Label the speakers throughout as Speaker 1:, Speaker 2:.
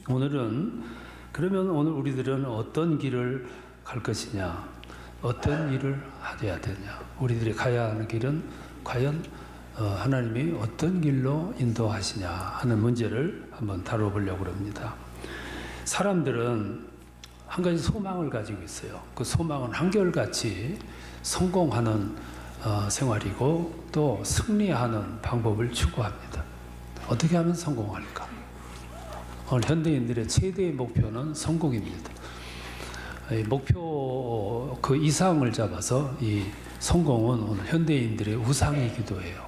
Speaker 1: 그러면 오늘 우리들은 어떤 길을 갈 것이냐, 어떤 일을 해야 되냐, 우리들이 가야 하는 길은 과연 하나님이 어떤 길로 인도하시냐 하는 문제를 한번 다뤄보려고 합니다. 사람들은 한 가지 소망을 가지고 있어요. 그 소망은 한결같이 성공하는 생활이고 또 승리하는 방법을 추구합니다. 어떻게 하면 성공할까? 오늘 현대인들의 최대의 목표는 성공입니다. 목표 그 이상을 잡아서 이 성공은 오늘 현대인들의 우상이기도 해요.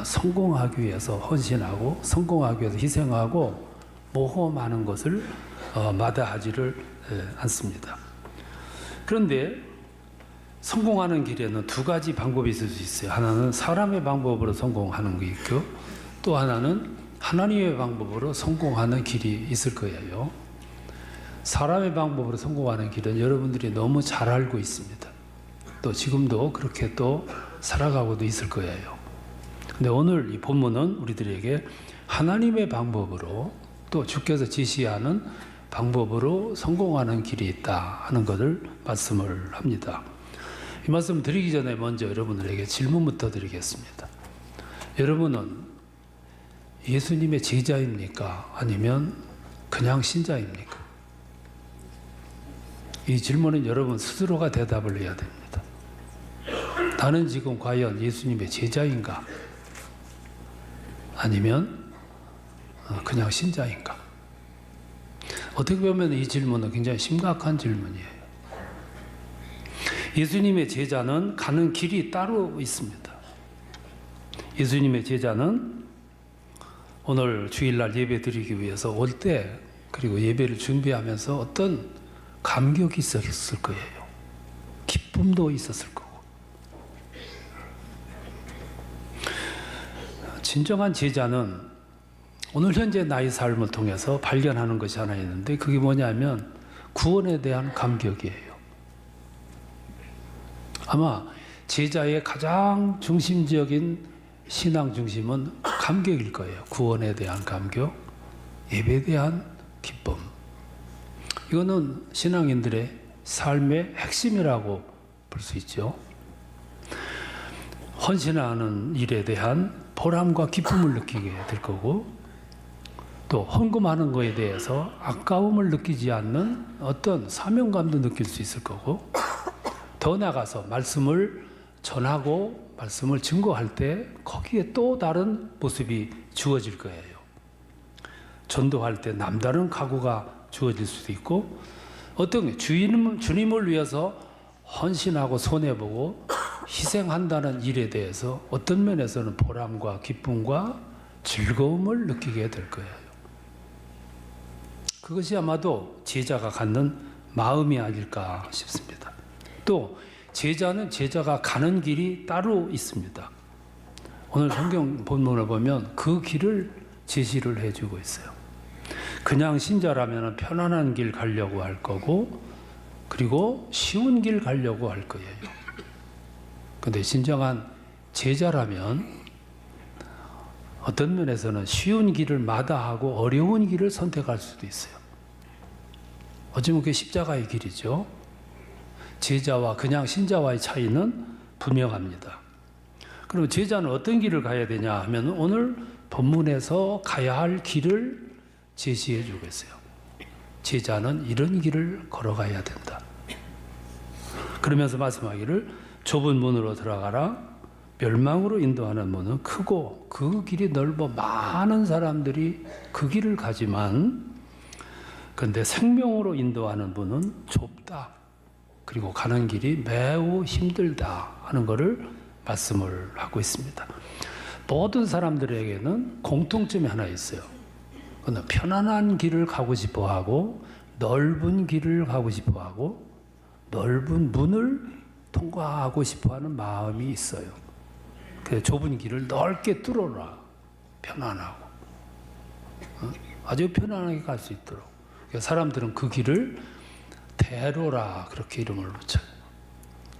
Speaker 1: 성공하기 위해서 헌신하고 성공하기 위해서 희생하고 모험하는 것을 마다하지를 않습니다. 그런데 성공하는 길에는 두 가지 방법이 있을 수 있어요. 하나는 사람의 방법으로 성공하는 게 있고 또 하나는 하나님의 방법으로 성공하는 길이 있을 거예요. 사람의 방법으로 성공하는 길은 여러분들이 너무 잘 알고 있습니다. 또 지금도 그렇게 또 살아가고도 있을 거예요. 근데 오늘 이 본문은 우리들에게 하나님의 방법으로 또 주께서 지시하는 방법으로 성공하는 길이 있다 하는 것을 말씀을 합니다. 이 말씀 드리기 전에 먼저 여러분들에게 질문부터 드리겠습니다. 여러분은 예수님의 제자입니까? 아니면 그냥 신자입니까? 이 질문은 여러분 스스로가 대답을 해야 됩니다. 나는 지금 과연 예수님의 제자인가? 아니면 그냥 신자인가? 어떻게 보면 이 질문은 굉장히 심각한 질문이에요. 예수님의 제자는 가는 길이 따로 있습니다. 예수님의 제자는 오늘 주일날 예배 드리기 위해서 올 때 그리고 예배를 준비하면서 어떤 감격이 있었을 거예요. 기쁨도 있었을 거고. 진정한 제자는 오늘 현재 나의 삶을 통해서 발견하는 것이 하나 있는데 그게 뭐냐면 구원에 대한 감격이에요. 아마 제자의 가장 중심적인 신앙 중심은 감격일 거예요. 구원에 대한 감격, 예배에 대한 기쁨. 이거는 신앙인들의 삶의 핵심이라고 볼 수 있죠. 헌신하는 일에 대한 보람과 기쁨을 느끼게 될 거고 또 헌금하는 것에 대해서 아까움을 느끼지 않는 어떤 사명감도 느낄 수 있을 거고 더 나아가서 말씀을 전하고 말씀을 증거할 때 거기에 또 다른 모습이 주어질 거예요. 전도할 때 남다른 각오가 주어질 수도 있고 어떤 주님을 위해서 헌신하고 손해보고 희생한다는 일에 대해서 어떤 면에서는 보람과 기쁨과 즐거움을 느끼게 될 거예요. 그것이 아마도 제자가 갖는 마음이 아닐까 싶습니다. 또 제자는 제자가 가는 길이 따로 있습니다. 오늘 성경 본문을 보면 그 길을 제시를 해주고 있어요. 그냥 신자라면 편안한 길 가려고 할 거고 그리고 쉬운 길 가려고 할 거예요. 근데 진정한 제자라면 어떤 면에서는 쉬운 길을 마다하고 어려운 길을 선택할 수도 있어요. 어쩌면 그게 십자가의 길이죠. 제자와 그냥 신자와의 차이는 분명합니다. 그럼 제자는 어떤 길을 가야 되냐 하면 오늘 본문에서 가야 할 길을 제시해 주겠어요. 제자는 이런 길을 걸어가야 된다. 그러면서 말씀하기를 좁은 문으로 들어가라. 멸망으로 인도하는 문은 크고 그 길이 넓어 많은 사람들이 그 길을 가지만 그런데 생명으로 인도하는 문은 좁다. 그리고 가는 길이 매우 힘들다 하는 것을 말씀을 하고 있습니다. 모든 사람들에게는 공통점이 하나 있어요. 그건 편안한 길을 가고 싶어 하고 넓은 길을 가고 싶어 하고 넓은 문을 통과하고 싶어 하는 마음이 있어요. 그 좁은 길을 넓게 뚫어라. 편안하고. 아주 편안하게 갈 수 있도록. 사람들은 그 길을 대로라 그렇게 이름을 붙여요.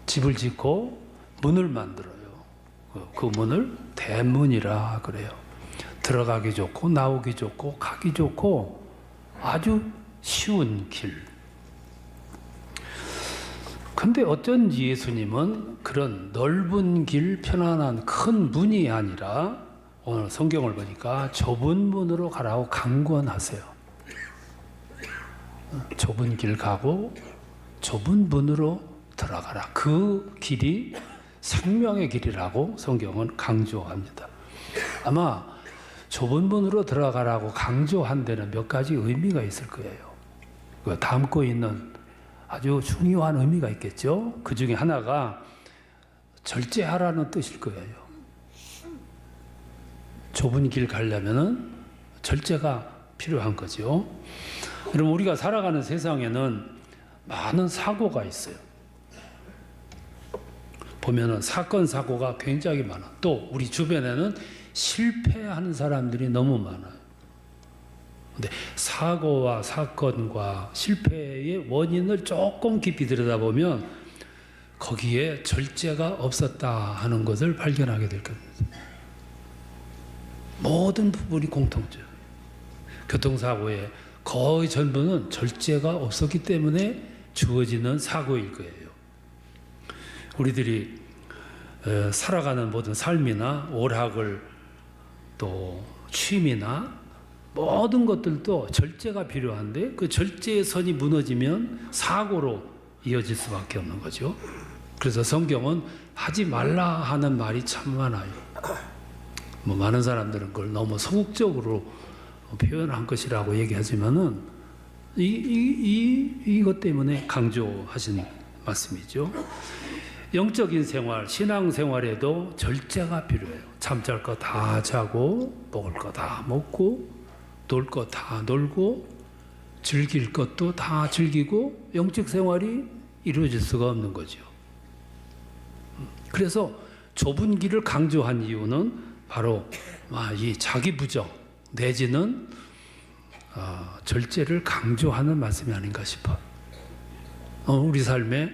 Speaker 1: 집을 짓고 문을 만들어요. 그 문을 대문이라 그래요. 들어가기 좋고 나오기 좋고 가기 좋고 아주 쉬운 길. 근데 어쩐지 예수님은 그런 넓은 길, 편안한 큰 문이 아니라 오늘 성경을 보니까 좁은 문으로 가라고 강권하세요. 좁은 길 가고 좁은 문으로 들어가라. 그 길이 생명의 길이라고 성경은 강조합니다. 아마 좁은 문으로 들어가라고 강조한 데는 몇 가지 의미가 있을 거예요. 그 담고 있는 아주 중요한 의미가 있겠죠. 그 중에 하나가 절제하라는 뜻일 거예요. 좁은 길 가려면은 절제가 필요한 거죠. 여러분, 우리가 살아가는 세상에는 많은 사고가 있어요. 보면은 사건, 사고가 굉장히 많아. 또 우리 주변에는 실패하는 사람들이 너무 많아요. 근데 사고와 사건과 실패의 원인을 조금 깊이 들여다보면 거기에 절제가 없었다 하는 것을 발견하게 될 겁니다. 모든 부분이 공통점. 교통사고의 거의 전부는 절제가 없었기 때문에 주어지는 사고일 거예요. 우리들이 살아가는 모든 삶이나 오락을 또 취미나 모든 것들도 절제가 필요한데 그 절제의 선이 무너지면 사고로 이어질 수밖에 없는 거죠. 그래서 성경은 하지 말라 하는 말이 참 많아요. 많은 사람들은 그걸 너무 소극적으로 표현한 것이라고 얘기하지만은 이것 때문에 강조하신 말씀이죠. 영적인 생활, 신앙 생활에도 절제가 필요해요. 잠잘 거 다 자고, 먹을 거 다 먹고, 놀 거 다 놀고, 즐길 것도 다 즐기고, 영적 생활이 이루어질 수가 없는 거죠. 그래서 좁은 길을 강조한 이유는 바로 이 자기 부정 내지는 절제를 강조하는 말씀이 아닌가 싶어요. 우리 삶에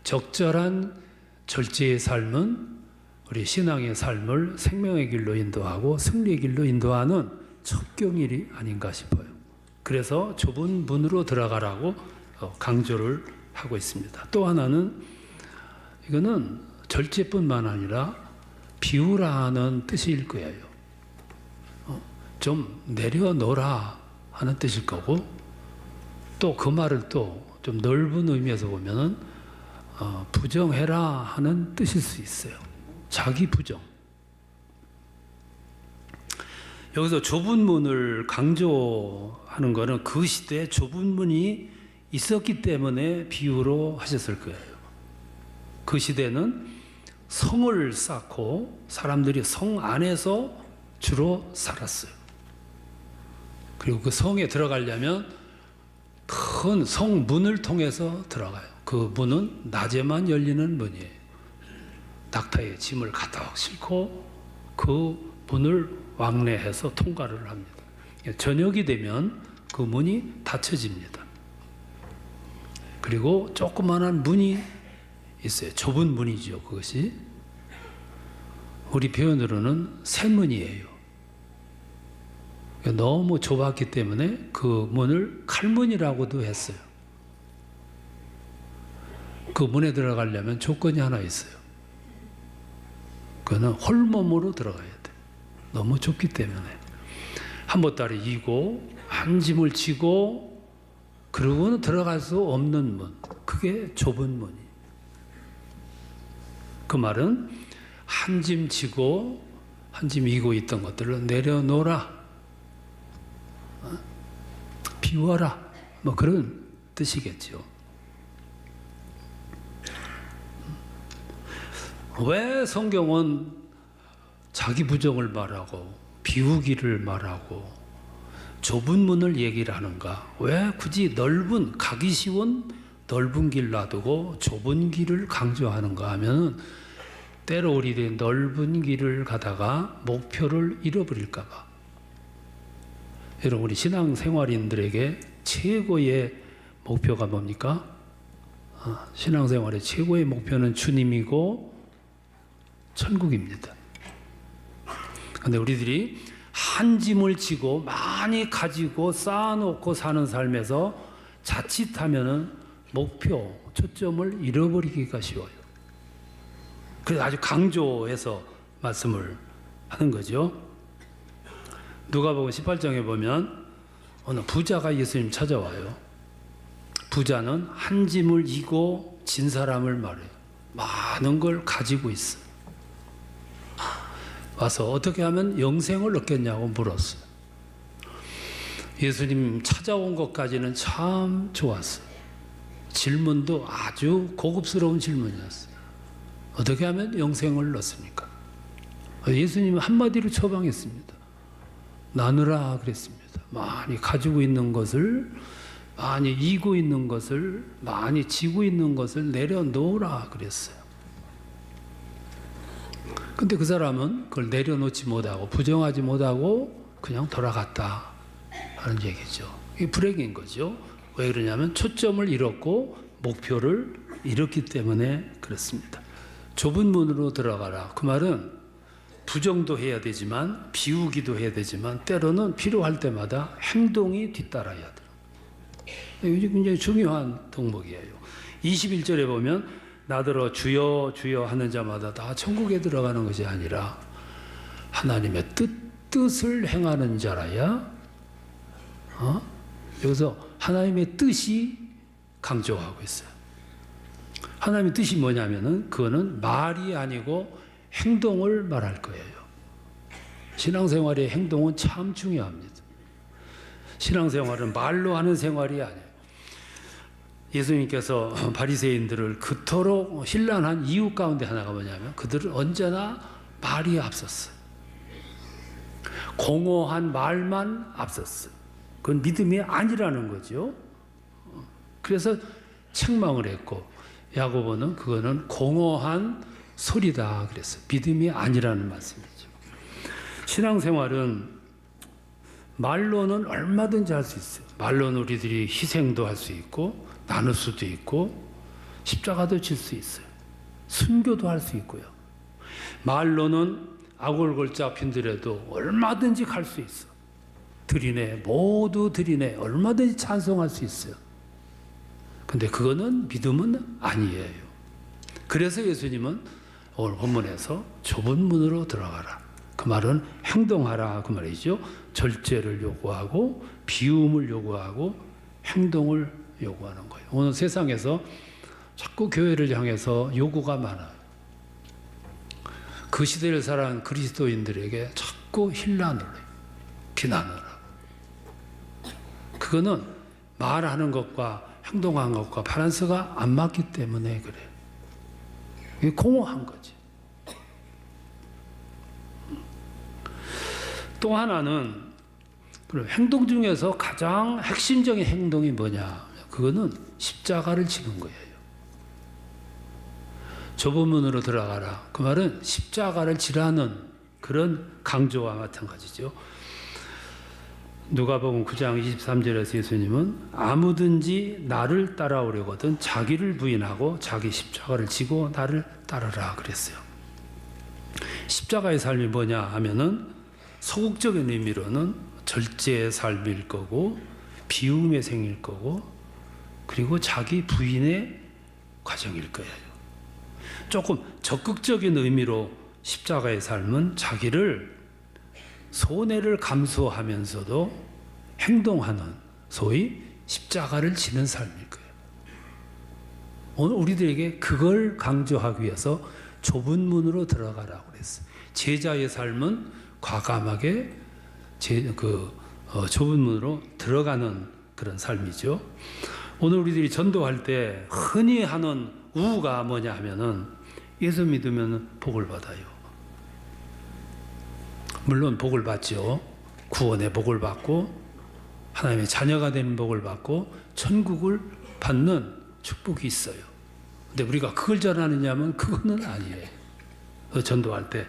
Speaker 1: 적절한 절제의 삶은 우리 신앙의 삶을 생명의 길로 인도하고 승리의 길로 인도하는 첩경일이 아닌가 싶어요. 그래서 좁은 문으로 들어가라고 강조를 하고 있습니다. 또 하나는 이거는 절제뿐만 아니라 비우라는 뜻일 거예요. 좀 내려놓으라 하는 뜻일 거고, 또 그 말을 또 좀 넓은 의미에서 보면은 부정해라 하는 뜻일 수 있어요. 자기 부정. 여기서 좁은 문을 강조하는 것은 그 시대에 좁은 문이 있었기 때문에 비유로 하셨을 거예요. 그 시대는 성을 쌓고 사람들이 성 안에서 주로 살았어요. 그리고 그 성에 들어가려면 큰 성문을 통해서 들어가요. 그 문은 낮에만 열리는 문이에요. 낙타에 짐을 가득 싣고 그 문을 왕래해서 통과를 합니다. 저녁이 되면 그 문이 닫혀집니다. 그리고 조그마한 문이 있어요. 좁은 문이죠, 그것이. 우리 표현으로는 쇠문이에요. 너무 좁았기 때문에 그 문을 칼문이라고도 했어요. 그 문에 들어가려면 조건이 하나 있어요. 그거는 홀몸으로 들어가야 돼. 너무 좁기 때문에. 한 보따리 이고 한 짐을 지고 그러고는 들어갈 수 없는 문. 그게 좁은 문이. 그 말은 한 짐 지고 한 짐 이고 있던 것들을 내려놓으라. 비워라. 그런 뜻이겠죠. 왜 성경은 자기 부정을 말하고 비우기를 말하고 좁은 문을 얘기를 하는가? 왜 굳이 가기 쉬운 넓은 길 놔두고 좁은 길을 강조하는가 하면 때로 우리들이 넓은 길을 가다가 목표를 잃어버릴까 봐. 여러분, 우리 신앙생활인들에게 최고의 목표가 뭡니까? 신앙생활의 최고의 목표는 주님이고 천국입니다. 그런데 우리들이 한 짐을 지고 많이 가지고 쌓아놓고 사는 삶에서 자칫하면은 목표, 초점을 잃어버리기가 쉬워요. 그래서 아주 강조해서 말씀을 하는 거죠. 누가복음 18장에 보면 어느 부자가 예수님 찾아와요. 부자는 한 짐을 지고 진 사람을 말해요. 많은 걸 가지고 있어. 와서 어떻게 하면 영생을 얻겠냐고 물었어요. 예수님 찾아온 것까지는 참 좋았어요. 질문도 아주 고급스러운 질문이었어요. 어떻게 하면 영생을 얻습니까? 예수님은 한마디로 처방했습니다. 나누라 그랬습니다. 많이 가지고 있는 것을, 많이 이고 있는 것을, 많이 지고 있는 것을 내려놓으라 그랬어요. 근데 그 사람은 그걸 내려놓지 못하고 부정하지 못하고 그냥 돌아갔다 하는 얘기죠. 이게 불행인 거죠. 왜 그러냐면 초점을 잃었고 목표를 잃었기 때문에 그렇습니다. 좁은 문으로 들어가라. 그 말은 부정도 해야 되지만 비우기도 해야 되지만 때로는 필요할 때마다 행동이 뒤따라야 돼요. 이게 굉장히 중요한 덕목이에요. 21절에 보면 나더러 주여 주여 하는 자마다 다 천국에 들어가는 것이 아니라 하나님의 뜻을 행하는 자라야. 여기서 하나님의 뜻이 강조하고 있어요. 하나님의 뜻이 뭐냐면은 그거는 말이 아니고 행동을 말할 거예요. 신앙생활의 행동은 참 중요합니다. 신앙생활은 말로 하는 생활이 아니에요. 예수님께서 바리새인들을 그토록 신란한 이유 가운데 하나가 뭐냐면 그들은 언제나 말이 앞섰어요. 공허한 말만 앞섰어요. 그건 믿음이 아니라는 거죠. 그래서 책망을 했고 야고보는 그거는 공허한 소리다 그랬어요. 믿음이 아니라는 말씀이죠. 신앙생활은 말로는 얼마든지 할 수 있어요. 말로는 우리들이 희생도 할 수 있고 나눌 수도 있고 십자가도 질 수 있어요. 순교도 할 수 있고요. 말로는 아골골자 핀들에도 얼마든지 갈 수 있어. 들이네, 모두 들이네, 얼마든지 찬송할 수 있어요. 근데 그거는 믿음은 아니에요. 그래서 예수님은 오늘 본문에서 좁은 문으로 들어가라. 그 말은 행동하라 그 말이죠. 절제를 요구하고 비움을 요구하고 행동을 요구하는 거예요. 오늘 세상에서 자꾸 교회를 향해서 요구가 많아요. 그 시대를 살아온 그리스도인들에게 자꾸 힐난을 해요. 비난을 하고. 그거는 말하는 것과 행동하는 것과 밸런스가 안 맞기 때문에 그래요. 이게 공허한 거지. 또 하나는 행동 중에서 가장 핵심적인 행동이 뭐냐? 그거는 십자가를 지는 거예요. 좁은 문으로 들어가라. 그 말은 십자가를 지라는 그런 강조와 마찬가지죠. 누가복음 9장 23절에서 예수님은 아무든지 나를 따라오려거든 자기를 부인하고 자기 십자가를 지고 나를 따르라 그랬어요. 십자가의 삶이 뭐냐 하면은 소극적인 의미로는 절제의 삶일 거고 비움의 생일 거고 그리고 자기 부인의 과정일 거예요. 조금 적극적인 의미로 십자가의 삶은 자기를 손해를 감수하면서도 행동하는 소위 십자가를 지는 삶일 거예요. 오늘 우리들에게 그걸 강조하기 위해서 좁은 문으로 들어가라고 그랬어요. 제자의 삶은 과감하게 좁은 문으로 들어가는 그런 삶이죠. 오늘 우리들이 전도할 때 흔히 하는 우가 뭐냐 하면은 예수 믿으면 복을 받아요. 물론 복을 받죠. 구원의 복을 받고 하나님의 자녀가 되는 복을 받고 천국을 받는 축복이 있어요. 근데 우리가 그걸 전하느냐면 그거는 아니에요. 전도할 때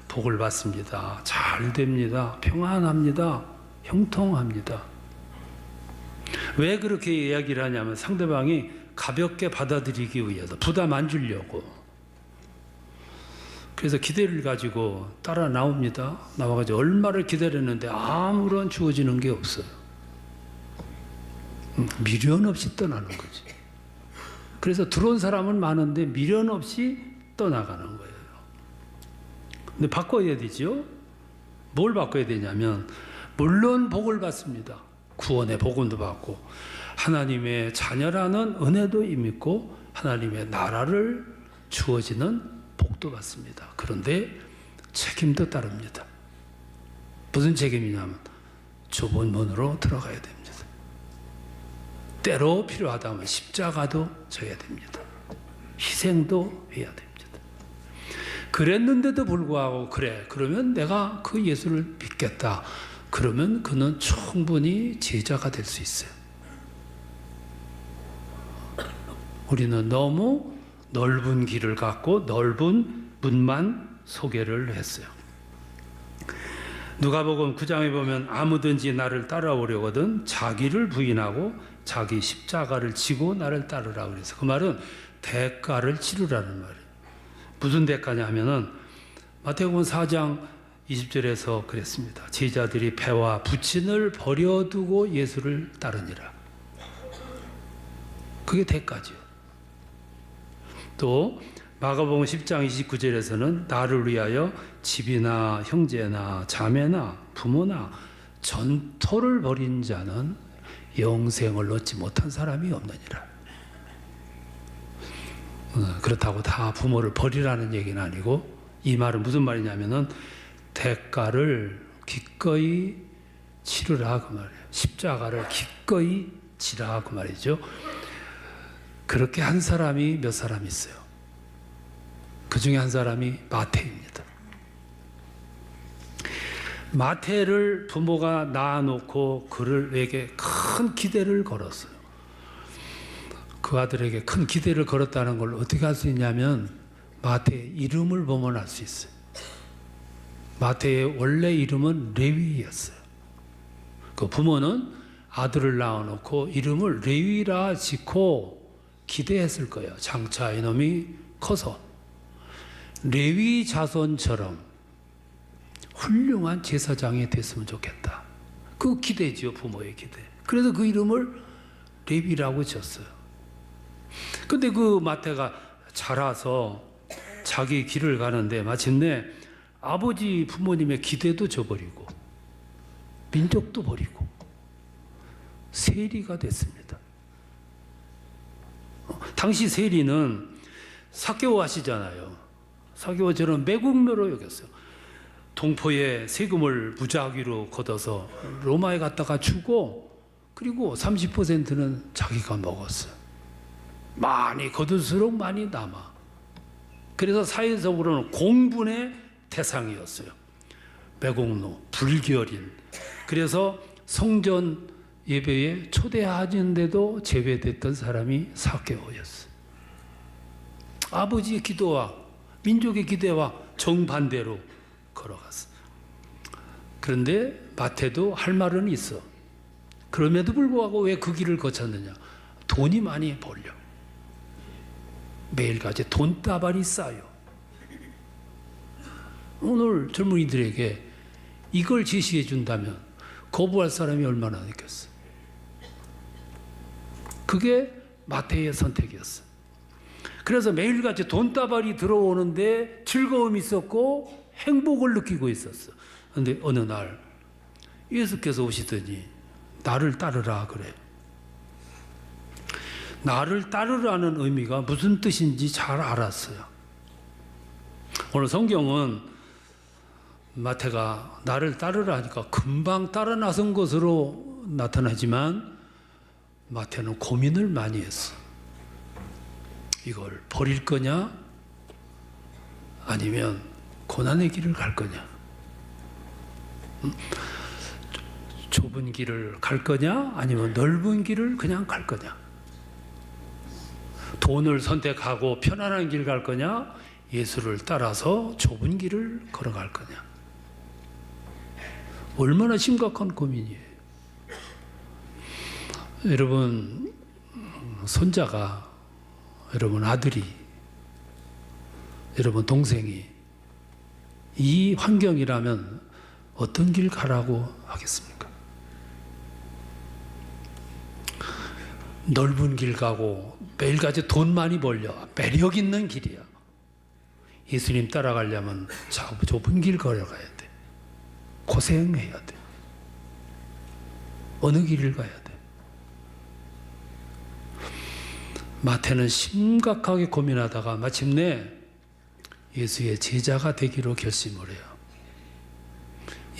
Speaker 1: 복을 받습니다. 잘 됩니다. 평안합니다. 형통합니다. 왜 그렇게 이야기를 하냐면 상대방이 가볍게 받아들이기 위해서 부담 안 주려고. 그래서 기대를 가지고 따라 나옵니다. 나와가지고 얼마를 기다렸는데 아무런 주어지는 게 없어요. 미련 없이 떠나는 거지. 그래서 들어온 사람은 많은데 미련 없이 떠나가는 거예요. 근데 바꿔야 되죠. 뭘 바꿔야 되냐면 물론 복을 받습니다. 구원의 복음도 받고 하나님의 자녀라는 은혜도 임있고 하나님의 나라를 주어지는 복도 받습니다. 그런데 책임도 따릅니다. 무슨 책임이냐면 좁은 문으로 들어가야 됩니다. 때로 필요하다면 십자가도 져야 됩니다. 희생도 해야 됩니다. 그랬는데도 불구하고 그래 그러면 내가 그 예수를 믿겠다. 그러면 그는 충분히 제자가 될 수 있어요. 우리는 너무 넓은 길을 갖고 넓은 문만 소개를 했어요. 누가복음 9장에 보면 아무든지 나를 따라오려거든 자기를 부인하고 자기 십자가를 지고 나를 따르라 그래서 그 말은 대가를 치르라는 말이에요. 무슨 대가냐 하면은 마태복음 4장 20절에서 그랬습니다. 제자들이 배와 부친을 버려두고 예수를 따르니라. 그게 대가죠. 또 마가복음 10장 29절에서는 나를 위하여 집이나 형제나 자매나 부모나 전토를 벌인 자는 영생을 얻지 못한 사람이 없느니라. 그렇다고 다 부모를 버리라는 얘기는 아니고 이 말은 무슨 말이냐면은 대가를 기꺼이 치르라 그 말이에요. 십자가를 기꺼이 지라 그 말이죠. 그렇게 한 사람이 몇 사람 있어요. 그 중에 한 사람이 마태입니다. 마태를 부모가 낳아놓고 그를에게 큰 기대를 걸었어요. 그 아들에게 큰 기대를 걸었다는 걸 어떻게 할 수 있냐면 마태의 이름을 보면 알 수 있어요. 마태의 원래 이름은 레위였어요. 그 부모는 아들을 낳아놓고 이름을 레위라 짓고 기대했을 거예요. 장차 이놈이 커서 레위 자손처럼 훌륭한 제사장이 됐으면 좋겠다. 그 기대지요, 부모의 기대. 그래서 그 이름을 레위라고 지었어요. 근데 그 마태가 자라서 자기 길을 가는데 마침내 아버지 부모님의 기대도 저버리고 민족도 버리고 세리가 됐습니다. 당시 세리는 사개오 아시잖아요. 사개오처럼 매국노로 여겼어요. 동포의 세금을 무작위로 걷어서 로마에 갔다가 주고 그리고 30%는 자기가 먹었어요. 많이 거둘수록 많이 남아. 그래서 사회적으로는 공분의 대상이었어요. 매국노, 불결인. 그래서 성전 예배에 초대하는데도 제외됐던 사람이 사개오였어요. 아버지의 기도와 민족의 기대와 정반대로 걸어갔어요. 그런데 마태도 할 말은 있어. 그럼에도 불구하고 왜 그 길을 거쳤느냐? 돈이 많이 벌려. 매일같이 돈다발이 쌓여. 오늘 젊은이들에게 이걸 제시해 준다면 거부할 사람이 얼마나 있겠어. 그게 마태의 선택이었어. 그래서 매일같이 돈다발이 들어오는데 즐거움이 있었고 행복을 느끼고 있었어. 그런데 어느 날 예수께서 오시더니 나를 따르라 그래. 나를 따르라는 의미가 무슨 뜻인지 잘 알았어요. 오늘 성경은 마태가 나를 따르라 하니까 금방 따라 나선 것으로 나타나지만 마태는 고민을 많이 했어. 이걸 버릴 거냐 아니면 고난의 길을 갈 거냐, 좁은 길을 갈 거냐 아니면 넓은 길을 그냥 갈 거냐, 돈을 선택하고 편안한 길 갈 거냐 예수를 따라서 좁은 길을 걸어갈 거냐. 얼마나 심각한 고민이에요. 여러분 손자가, 여러분 아들이, 여러분 동생이 이 환경이라면 어떤 길 가라고 하겠습니까? 넓은 길 가고 매일같이 돈 많이 벌려 매력 있는 길이야. 예수님 따라가려면 좁은 길 걸어가야 돼. 고생해야 돼. 어느 길을 가야 돼? 마태는 심각하게 고민하다가 마침내 예수의 제자가 되기로 결심을 해요.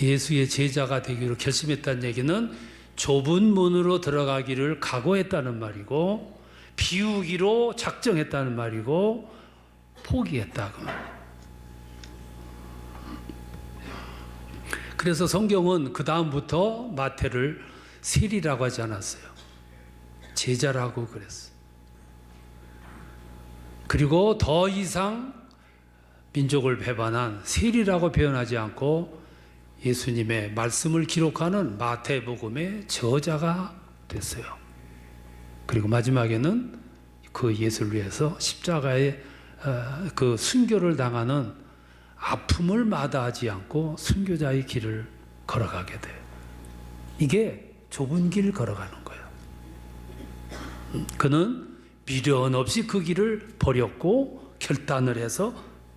Speaker 1: 예수의 제자가 되기로 결심했다는 얘기는 좁은 문으로 들어가기를 각오했다는 말이고, 비우기로 작정했다는 말이고, 포기했다 그 말이에요. 그래서 성경은 그 다음부터 마태를 세리라고 하지 않았어요. 제자라고 그랬어요. 그리고 더 이상 민족을 배반한 세리라고 표현하지 않고 예수님의 말씀을 기록하는 마태복음의 저자가 됐어요. 그리고 마지막에는 그 예수를 위해서 십자가의 그 순교를 당하는 아픔을 마다하지 않고 순교자의 길을 걸어가게 돼요. 이게 좁은 길 걸어가는 거예요. 그는 미련 없이 그 길을 버렸고 결단을 해서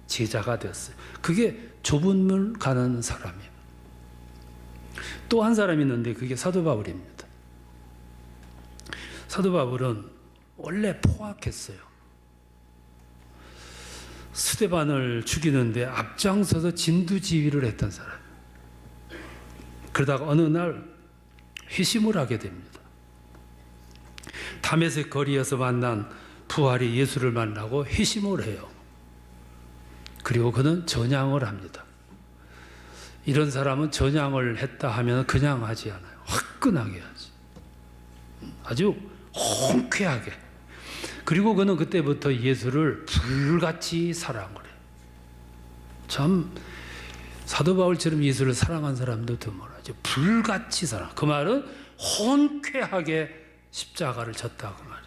Speaker 1: 제자가 됐어요. 그게 좁은 문 가는 사람이에요. 또 한 사람이 있는데 그게 사도 바울입니다. 사도 바울은 원래 포악했어요. 스데반을 죽이는데 앞장서서 진두지휘를 했던 사람. 그러다가 어느 날 회심을 하게 됩니다. 다메섹 거리에서 만난 부활의 예수를 만나고 회심을 해요. 그리고 그는 전향을 합니다. 이런 사람은 전향을 했다 하면 그냥 하지 않아요. 화끈하게 하지. 아주 홍쾌하게. 그리고 그는 그때부터 예수를 불같이 사랑을 해요. 참 사도 바울처럼 예수를 사랑한 사람도 드물어요. 불같이 사랑. 그 말은 hon쾌하게 십자가를 졌다 그 말이에요.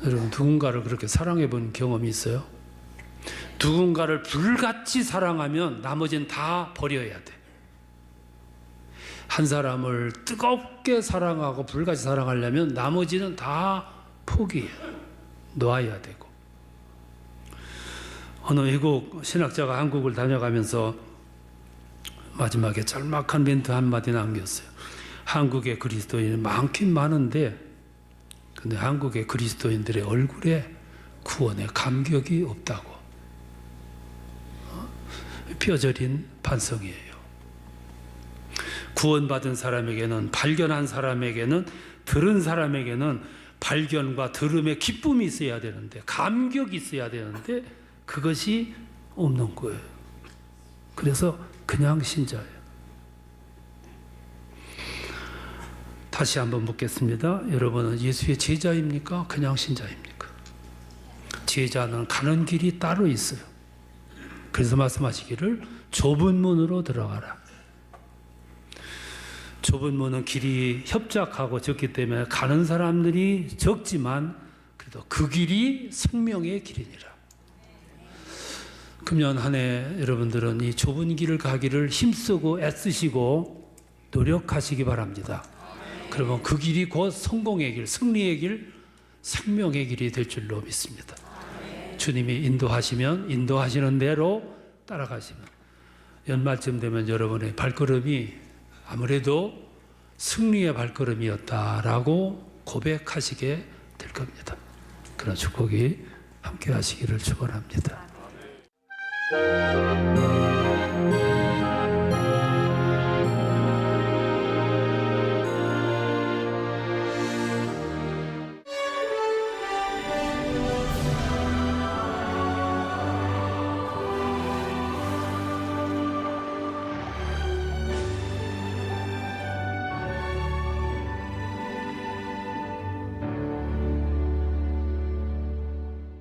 Speaker 1: 여러분 누군가를 그렇게 사랑해 본 경험이 있어요? 누군가를 불같이 사랑하면 나머지는 다 버려야 돼. 한 사람을 뜨겁게 사랑하고 불같이 사랑하려면 나머지는 다 포기해 놓아야 되고. 어느 외국 신학자가 한국을 다녀가면서 마지막에 짤막한 멘트 한마디 남겼어요. 한국의 그리스도인은 많긴 많은데 근데 한국의 그리스도인들의 얼굴에 구원의 감격이 없다고. 뼈저린 반성이에요. 구원받은 사람에게는, 발견한 사람에게는, 들은 사람에게는 발견과 들음의 기쁨이 있어야 되는데, 감격이 있어야 되는데 그것이 없는 거예요. 그래서 그냥 신자예요. 다시 한번 묻겠습니다. 여러분은 예수의 제자입니까? 그냥 신자입니까? 제자는 가는 길이 따로 있어요. 그래서 말씀하시기를 좁은 문으로 들어가라. 좁은 문은 길이 협착하고 적기 때문에 가는 사람들이 적지만 그래도 그 길이 생명의 길이니라. 금년 한 해 여러분들은 이 좁은 길을 가기를 힘쓰고 애쓰시고 노력하시기 바랍니다. 그러면 그 길이 곧 성공의 길, 승리의 길, 생명의 길이 될 줄로 믿습니다. 주님이 인도하시면 인도하시는 대로 따라가시면 연말쯤 되면 여러분의 발걸음이 아무래도 승리의 발걸음이었다라고 고백하시게 될 겁니다. 그런 축복이 함께 하시기를 축원합니다.